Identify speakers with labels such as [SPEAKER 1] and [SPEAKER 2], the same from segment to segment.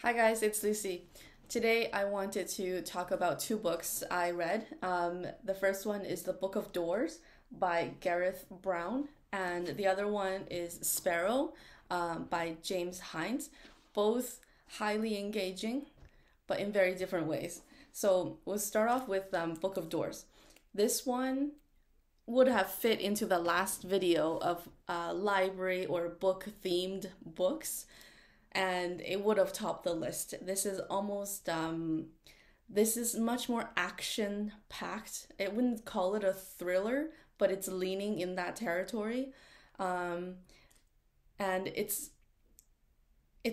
[SPEAKER 1] Hi guys, it's Lucy. Today I wanted to talk about two books I read. The first one is The Book of Doors by Gareth Brown, and the other one is Sparrow by James Hynes. Both highly engaging, but in very different ways. So we'll start off with Book of Doors. This one would have fit into the last video of library or book themed books, and it would have topped the list. This is much more action packed. I wouldn't call it a thriller, but it's leaning in that territory. Um, and it's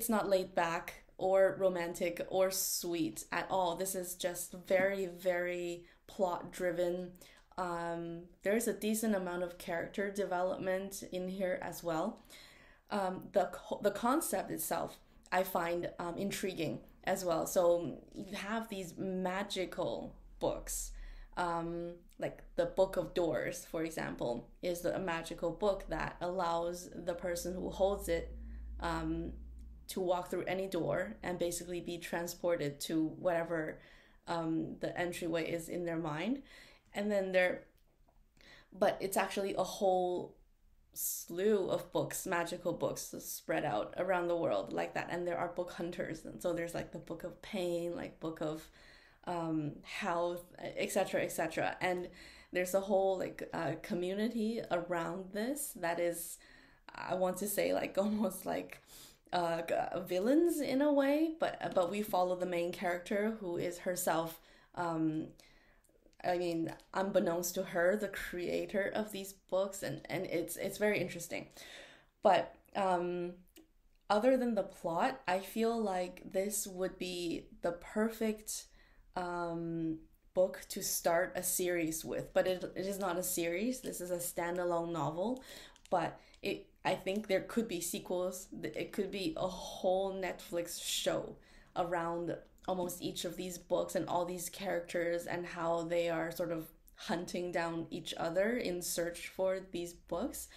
[SPEAKER 1] not laid back or romantic or sweet at all. This is just very, very plot driven. There's a decent amount of character development in here as well. The concept itself I find intriguing as well. So you have these magical books, like the Book of Doors, for example, is a magical book that allows the person who holds it um, to walk through any door and basically be transported to whatever the entryway is in their mind. And then but it's actually a whole slew of books, magical books spread out around the world like that. And there are book hunters. And so there's like the Book of Pain, like Book of Health, etc., etc. And there's a whole community around this that is, I want to say, like almost like villains in a way, but we follow the main character who is herself unbeknownst to her, the creator of these books, and it's very interesting. But other than the plot, I feel like this would be the perfect book to start a series with. But it is not a series. This is a standalone novel. But I think there could be sequels. It could be a whole Netflix show around almost each of these books and all these characters and how they are sort of hunting down each other in search for these books.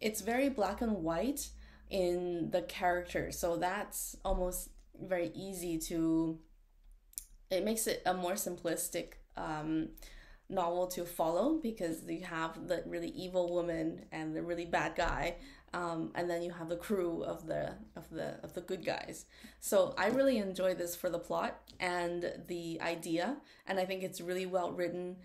[SPEAKER 1] It's very black and white in the characters, so that's almost very easy to. It makes it a more simplistic novel to follow because you have the really evil woman and the really bad guy, and then you have the crew of the good guys. So I really enjoy this for the plot and the idea, and I think it's really well written.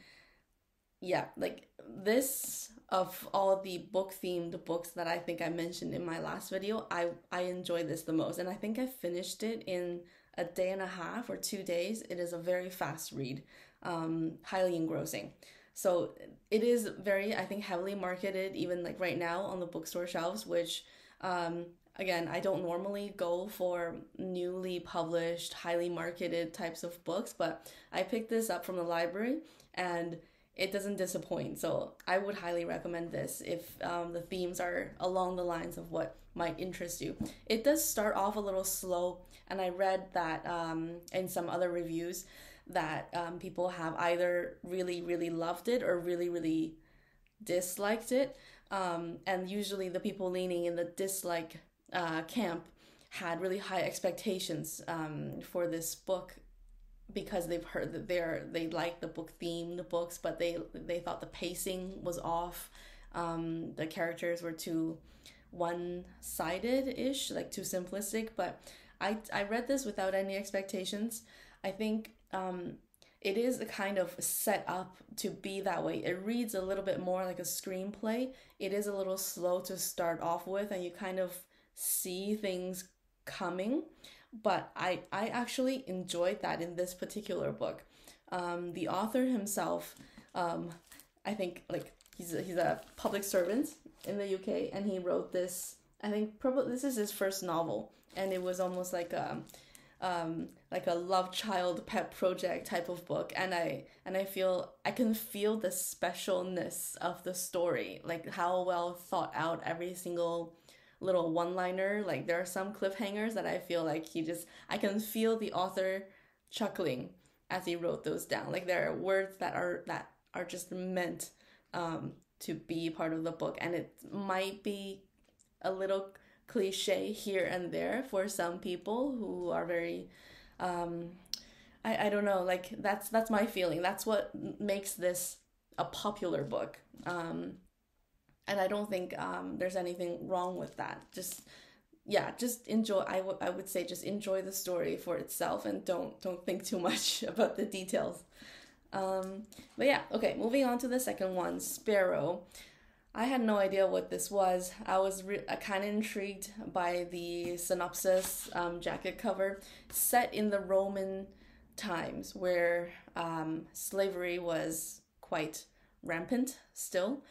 [SPEAKER 1] Yeah, like this of all the book themed books that I think I mentioned in my last video, I enjoy this the most, and I think I finished it in a day and a half or 2 days. It is a very fast read, highly engrossing. So it is very, I think, heavily marketed even like right now on the bookstore shelves, which again, I don't normally go for newly published, highly marketed types of books, but I picked this up from the library and it doesn't disappoint. So I would highly recommend this if the themes are along the lines of what might interest you. It does start off a little slow, and I read that in some other reviews that people have either really, really loved it or really, really disliked it. And usually the people leaning in the dislike camp had really high expectations for this book because they've heard that they like the book theme, the books, but they thought the pacing was off. The characters were too one-sided ish, like too simplistic. But I read this without any expectations. I think it is a kind of set up to be that way. It reads a little bit more like a screenplay. It is a little slow to start off with, and you kind of see things coming. But I actually enjoyed that in this particular book. The author himself, I think like he's a public servant in the UK, and he wrote this. I think probably this is his first novel, and it was almost like a love child pet project type of book, and I feel I can feel the specialness of the story, like how well thought out every single little one liner. Like there are some cliffhangers that I feel like I can feel the author chuckling as he wrote those down. Like there are words that are just meant to be part of the book, and it might be a little cliche here and there for some people who are very um I don't know, like that's my feeling. That's what makes this a popular book. And I don't think there's anything wrong with that. Just yeah, just enjoy. I would say just enjoy the story for itself and don't think too much about the details. But yeah, okay, moving on to the second one, Sparrow. I had no idea what this was. I was kind of intrigued by the synopsis, jacket cover, set in the Roman times where slavery was quite rampant still.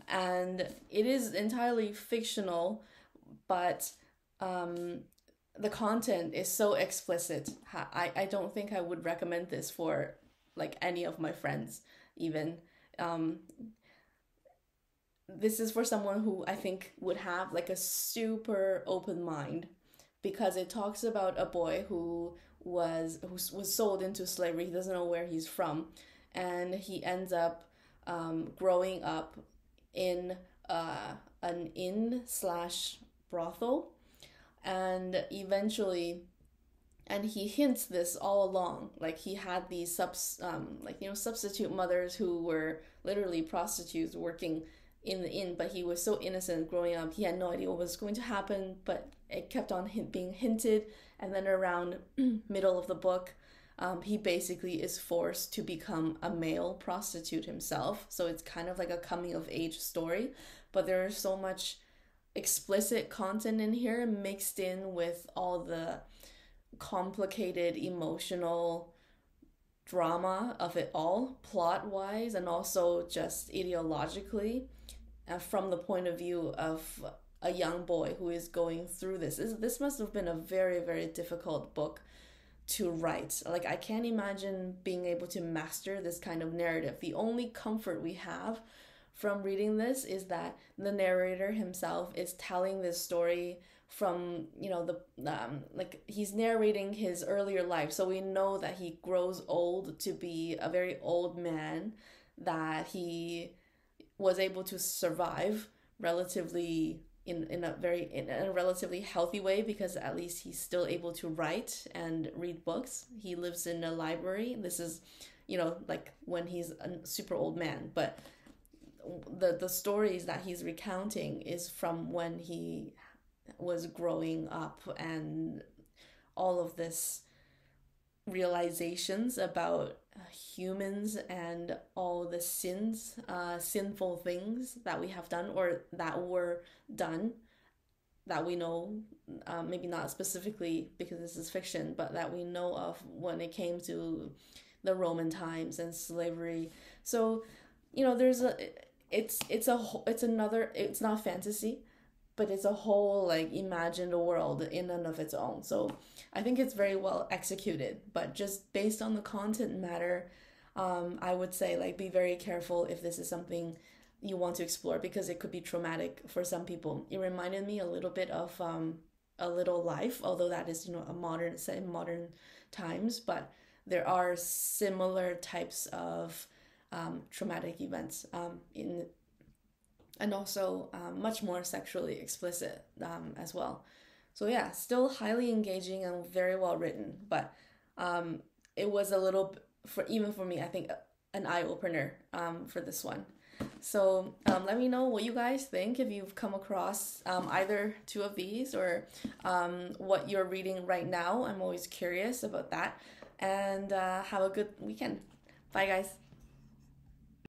[SPEAKER 1] And it is entirely fictional, but the content is so explicit. I don't think I would recommend this for like any of my friends, even. Um, this is for someone who I think would have like a super open mind because it talks about a boy who was sold into slavery. He doesn't know where he's from, and he ends up growing up in an inn slash brothel, and eventually, and he hints this all along, like he had these substitute mothers who were literally prostitutes working in the inn, but he was so innocent growing up, he had no idea what was going to happen, but it kept on being hinted, and then around middle of the book, he basically is forced to become a male prostitute himself. So it's kind of like a coming of age story, but there's so much explicit content in here mixed in with all the complicated emotional drama of it all, plot wise, and also just ideologically, from the point of view of a young boy who is going through this. This must have been a very, very difficult book to write. Like, I can't imagine being able to master this kind of narrative. The only comfort we have from reading this is that the narrator himself is telling this story from, like he's narrating his earlier life, so we know that he grows old to be a very old man, that he was able to survive relatively in a relatively healthy way, because at least he's still able to write and read books. He lives in a library. This is, like when he's a super old man, but the stories that he's recounting is from when he was growing up, and all of this realizations about humans and all the sinful things that we have done or that were done, that we know, maybe not specifically because this is fiction, but that we know of when it came to the Roman times and slavery. So, there's it's not fantasy, but it's a whole like imagined world in and of its own. So I think it's very well executed, but just based on the content matter, I would say like be very careful if this is something you want to explore, because it could be traumatic for some people. It reminded me a little bit of A Little Life, although that is a modern set in modern times, but there are similar types of traumatic events and also much more sexually explicit as well. So yeah, still highly engaging and very well written, but it was a little, for me, I think an eye opener for this one. So let me know what you guys think, if you've come across either two of these, or what you're reading right now. I'm always curious about that. And have a good weekend. Bye, guys.